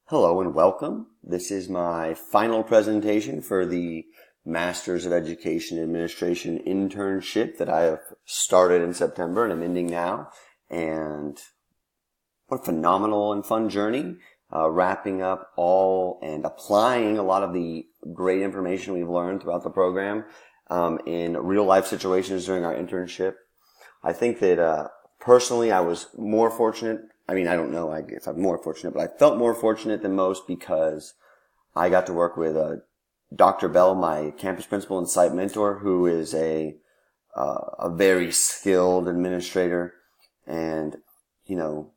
Hello and welcome. This is my final presentation for the Masters of Education Administration internship that I have started in September and I'm ending now. And what a phenomenal and fun journey, wrapping up all and applying a lot of the great information we've learned throughout the program in real life situations during our internship. I think that personally I was more fortunate. I mean, I don't know if I'm more fortunate, but I felt more fortunate than most because I got to work with Dr. Bell, my campus principal and site mentor, who is a very skilled administrator. And, you know,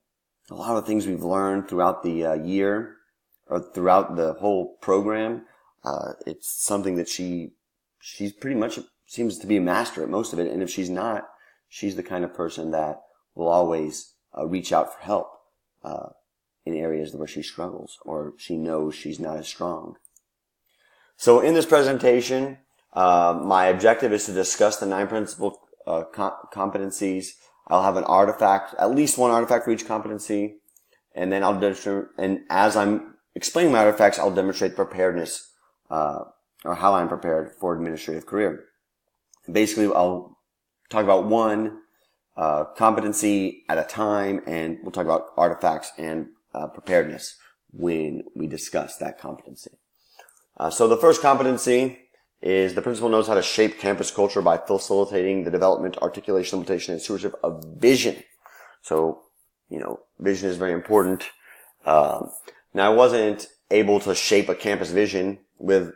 a lot of things we've learned throughout the year or throughout the whole program, it's something that she's pretty much seems to be a master at most of it. And if she's not, she's the kind of person that will always reach out for help in areas where she struggles or she knows she's not as strong. So in this presentation, my objective is to discuss the 9 principal competencies. I'll have an artifact, at least one artifact for each competency, and then I'll demonstrate. And as I'm explaining my artifacts, I'll demonstrate preparedness or how I'm prepared for administrative career. Basically, I'll talk about one competency at a time, and we'll talk about artifacts and preparedness when we discuss that competency. So the first competency is the principal knows how to shape campus culture by facilitating the development, articulation, implementation, and stewardship of vision. So, vision is very important. Now, I wasn't able to shape a campus vision with,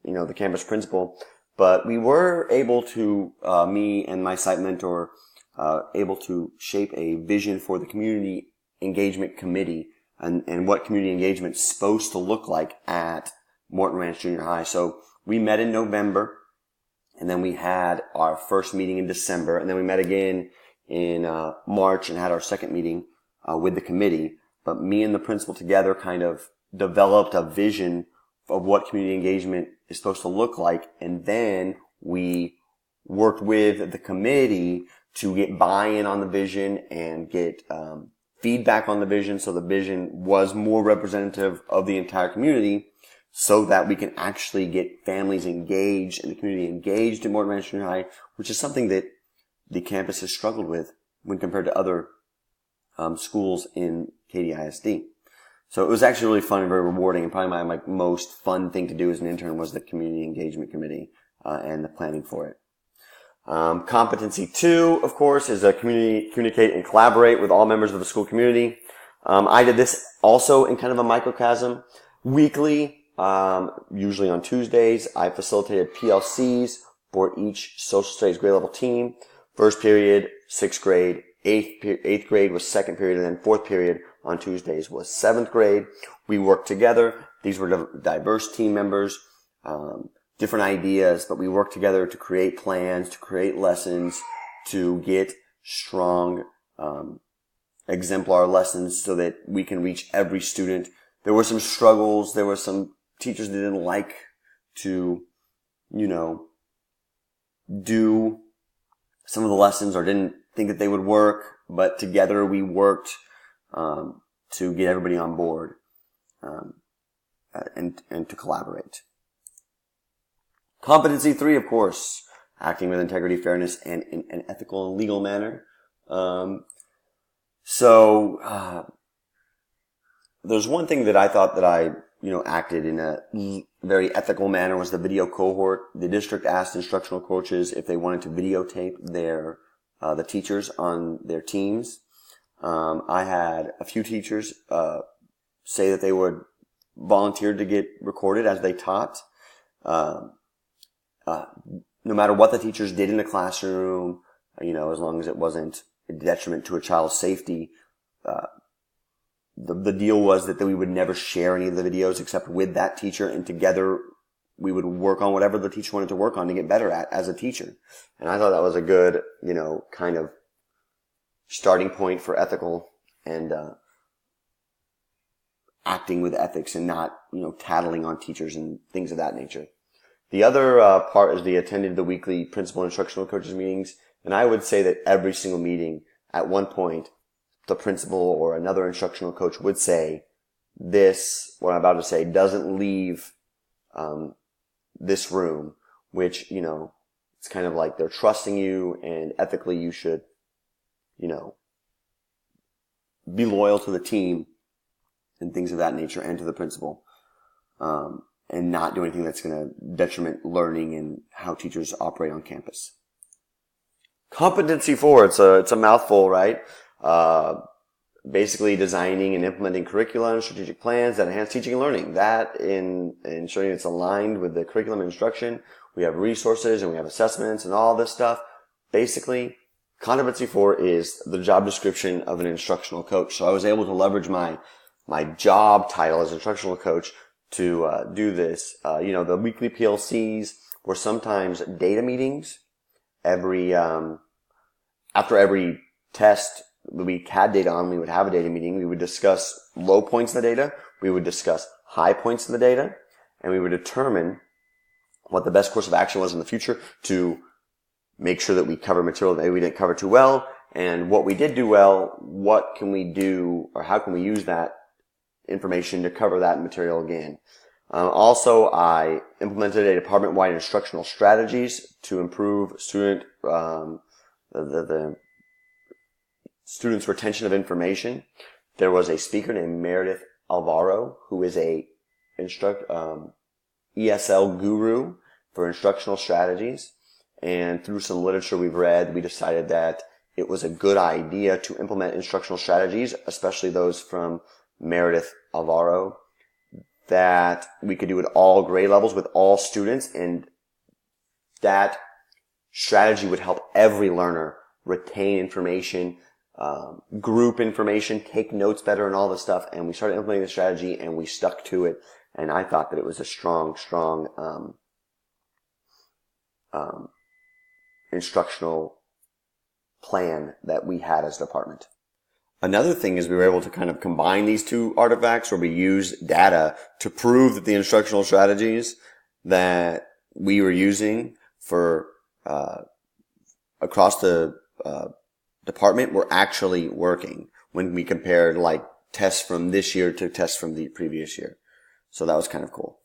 the campus principal, but we were able to, me and my site mentor, able to shape a vision for the community engagement committee and what community engagement is supposed to look like at Morton Ranch Junior High. So we met in November, and then we had our first meeting in December, and then we met again in March and had our second meeting with the committee. But me and the principal together kind of developed a vision of what community engagement is supposed to look like, and then we worked with the committee to get buy-in on the vision and get feedback on the vision, so the vision was more representative of the entire community, so that we can actually get families engaged and the community engaged in Morton Ranch Junior High, which is something that the campus has struggled with when compared to other schools in KDISD. So it was actually really fun and very rewarding, and probably my most fun thing to do as an intern was the community engagement committee and the planning for it. Competency 2, of course, is communicate and collaborate with all members of the school community. I did this also in kind of a microcosm. Weekly, usually on Tuesdays, I facilitated PLCs for each social studies grade level team. First period, 6th grade, 8th grade was second period, and then 4th period on Tuesdays was 7th grade. We worked together. These were diverse team members, different ideas, but we worked together to create plans, to create lessons, to get strong, exemplar lessons so that we can reach every student. There were some struggles. There were some teachers that didn't like to, do some of the lessons or didn't think that they would work, but together we worked, to get everybody on board, and to collaborate. Competency 3, of course, acting with integrity, fairness, and in an ethical and legal manner. There's one thing that I thought that I, acted in a very ethical manner was the video cohort. The district asked instructional coaches if they wanted to videotape the teachers on their teams. I had a few teachers, say that they would volunteer to get recorded as they taught. No matter what the teachers did in the classroom, as long as it wasn't a detriment to a child's safety, the deal was that we would never share any of the videos except with that teacher, and together we would work on whatever the teacher wanted to work on to get better at as a teacher. And I thought that was a good, kind of starting point for ethical and acting with ethics and not, tattling on teachers and things of that nature. The other part is the attended the weekly principal and instructional coaches meetings, and I would say that every single meeting, at one point, the principal or another instructional coach would say, what I'm about to say doesn't leave this room, which, it's kind of like they're trusting you, and ethically you should, be loyal to the team and things of that nature, and to the principal, and not do anything that's going to detriment learning and how teachers operate on campus. Competency 4, it's a mouthful, right? Basically designing and implementing curricula and strategic plans that enhance teaching and learning. That in ensuring it's aligned with the curriculum and instruction. We have resources and we have assessments and all this stuff. Basically, competency 4 is the job description of an instructional coach. So I was able to leverage my job title as instructional coach to do this. The weekly PLCs were sometimes data meetings. After every test we had data on, we would have a data meeting. We would discuss low points of the data. We would discuss high points of the data. And we would determine what the best course of action was in the future to make sure that we cover material that maybe we didn't cover too well. And what we did do well, what can we do, or how can we use that information to cover that material again? Also, I implemented a department-wide instructional strategies to improve the students' retention of information. There was a speaker named Meredith Alvaro, who is a ESL guru for instructional strategies. And through some literature we've read, we decided that it was a good idea to implement instructional strategies, especially those from Meredith Alvaro, that we could do at all grade levels with all students, and that strategy would help every learner retain information, group information, take notes better, and all this stuff. And we started implementing the strategy, and we stuck to it. And I thought that it was a strong instructional plan that we had as a department. Another thing is we were able to kind of combine these two artifacts, where we used data to prove that the instructional strategies that we were using for across the department were actually working when we compared like tests from this year to tests from the previous year. So that was kind of cool.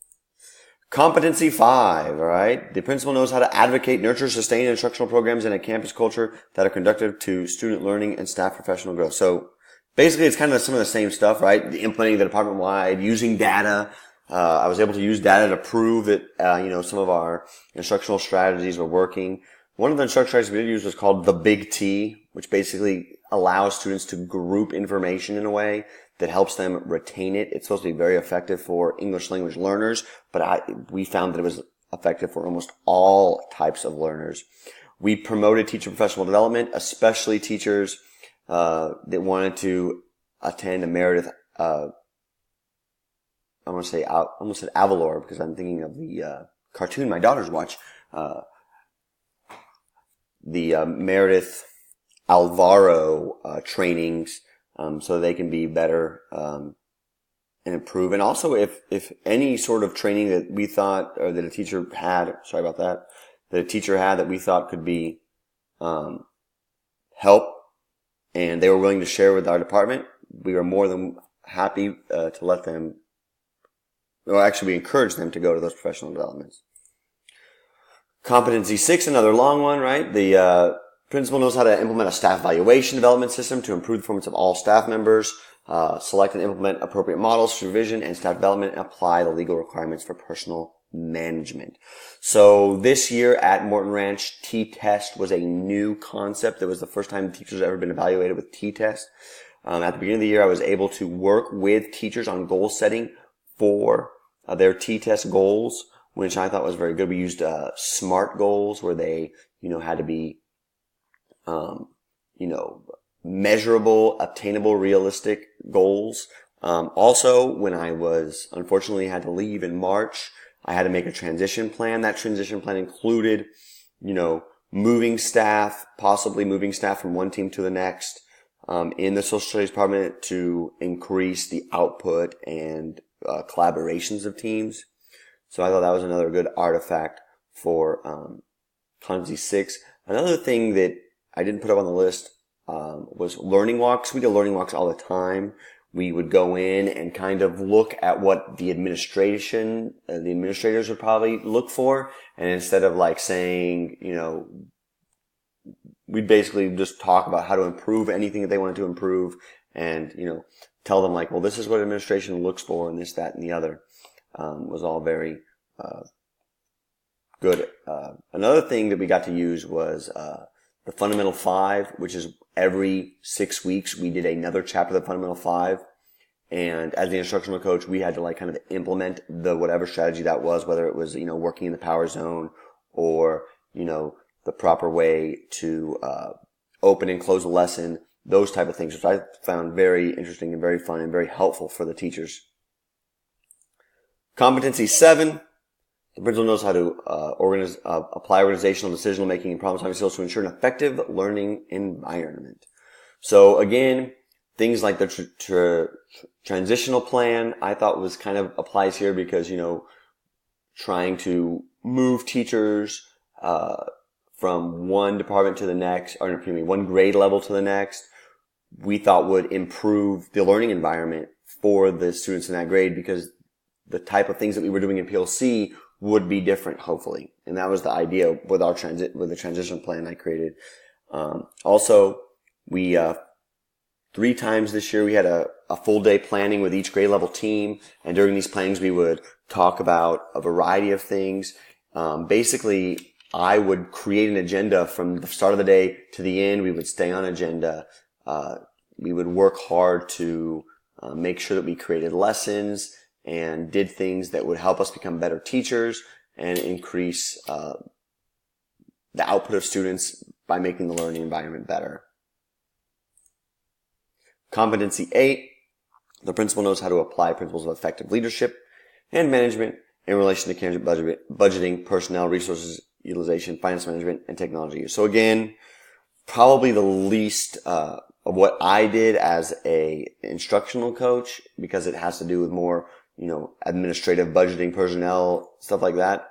Competency 5, all right? The principal knows how to advocate, nurture, sustain instructional programs in a campus culture that are conducive to student learning and staff professional growth. So basically it's kind of some of the same stuff, right? Implementing the department-wide, using data. I was able to use data to prove that, some of our instructional strategies were working. One of the instructional strategies we did use was called the Big T, which basically allows students to group information in a way that helps them retain it. It's supposed to be very effective for English language learners, but we found that it was effective for almost all types of learners. We promoted teacher professional development, especially teachers that wanted to attend a Meredith. I almost said Avalor, because I'm thinking of the cartoon my daughters watch. The Meredith Alvaro trainings, so they can be better and improve. And also, if any sort of training that we thought, or that a teacher had, that a teacher had that we thought could be help, and they were willing to share with our department, we were more than happy to let them. Well, actually, we encouraged them to go to those professional developments. Competency 6, another long one, right? The principal knows how to implement a staff evaluation development system to improve the performance of all staff members, select and implement appropriate models for revision and staff development, and apply the legal requirements for personal management. So this year at Morton Ranch, T-Test was a new concept. That was the first time teachers had ever been evaluated with T-Test. At the beginning of the year, I was able to work with teachers on goal setting for their T-Test goals, which I thought was very good. We used SMART goals, where they, had to be, measurable, obtainable, realistic goals. Also, when I unfortunately had to leave in March, I had to make a transition plan. That transition plan included, moving staff, possibly moving staff from one team to the next, in the social studies department to increase the output and collaborations of teams. So I thought that was another good artifact for Competency 6. Another thing that I didn't put up on the list was learning walks. We do learning walks all the time. we would go in and kind of look at what the administrators would probably look for. And instead of like saying, we'd basically just talk about how to improve anything that they wanted to improve and, tell them like, well, this is what administration looks for and this, that, and the other, was all very, good. Another thing that we got to use was, the Fundamental 5, which is every 6 weeks we did another chapter of the Fundamental 5. And as the instructional coach, we had to like kind of implement the whatever strategy that was, whether it was, working in the power zone or, the proper way to, open and close a lesson, those type of things, which I found very interesting and very fun and very helpful for the teachers. Competency 7. The principal knows how to apply organizational, decisional making, and problem-solving skills to ensure an effective learning environment. So again, things like the transitional plan, I thought was kind of applies here because, trying to move teachers from one department to the next, or excuse me, one grade level to the next, we thought would improve the learning environment for the students in that grade because the type of things that we were doing in PLC would be different, hopefully. And that was the idea with the transition plan I created. Also, we, 3 times this year we had a full day planning with each grade level team. And during these plannings we would talk about a variety of things. Basically, I would create an agenda from the start of the day to the end. We would stay on agenda. We would work hard to make sure that we created lessons and did things that would help us become better teachers and increase the output of students by making the learning environment better. Competency 8, the principal knows how to apply principles of effective leadership and management in relation to candidate budgeting, personnel, resources utilization, finance management, and technology use. So again, probably the least of what I did as a instructional coach because it has to do with more administrative budgeting, personnel, stuff like that.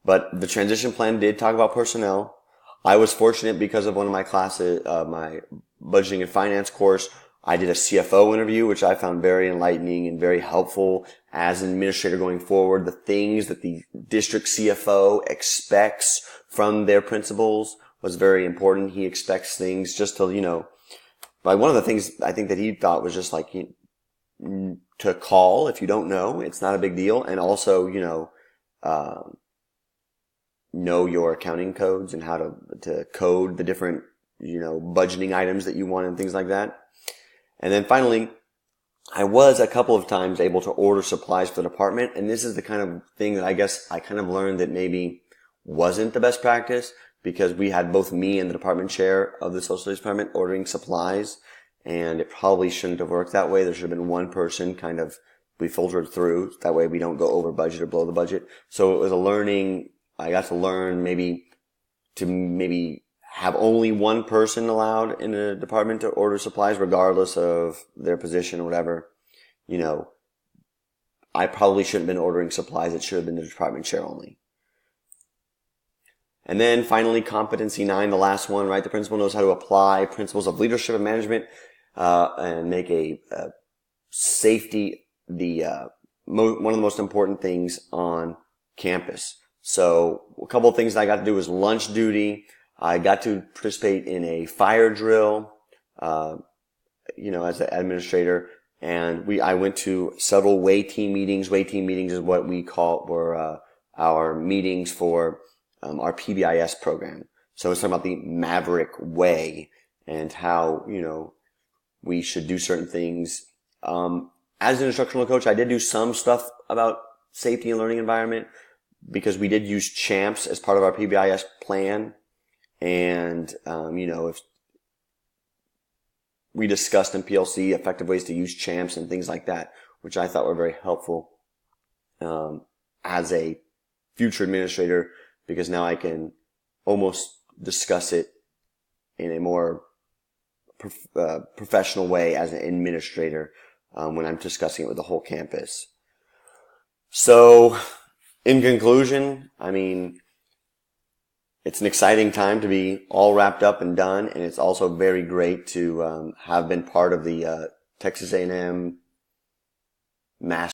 But the transition plan did talk about personnel. I was fortunate because of one of my classes, my budgeting and finance course, I did a CFO interview, which I found very enlightening and very helpful as an administrator going forward. The things that the district CFO expects from their principals was very important. He expects things just to, but one of the things I think that he thought was just like, to call if you don't know, it's not a big deal. And also, know your accounting codes and how to code the different, budgeting items that you want and things like that. And then finally, I was a couple of times able to order supplies for the department. And this is the kind of thing that I guess I kind of learned that maybe wasn't the best practice because we had both me and the department chair of the social studies department ordering supplies. And it probably shouldn't have worked that way. There should have been one person kind of we filtered through. That way we don't go over budget or below the budget. So it was I got to learn maybe have only one person allowed in a department to order supplies regardless of their position or whatever. I probably shouldn't have been ordering supplies. It should have been the department chair only. And then finally, competency 9, the last one, right? The principal knows how to apply principles of leadership and management and make a safety one of the most important things on campus. So a couple of things I got to do was lunch duty. I got to participate in a fire drill, as an administrator, and I went to several way team meetings. Way team meetings is what we were our meetings for our PBIS program. So it's talking about the Maverick way and how we should do certain things. As an instructional coach, I did do some stuff about safety and learning environment because we did use CHAMPS as part of our PBIS plan. And, if we discussed in PLC effective ways to use CHAMPS and things like that, which I thought were very helpful, as a future administrator, because now I can almost discuss it in a more professional way as an administrator, when I'm discussing it with the whole campus. So, in conclusion, it's an exciting time to be all wrapped up and done, and it's also very great to have been part of the Texas A&M, Mass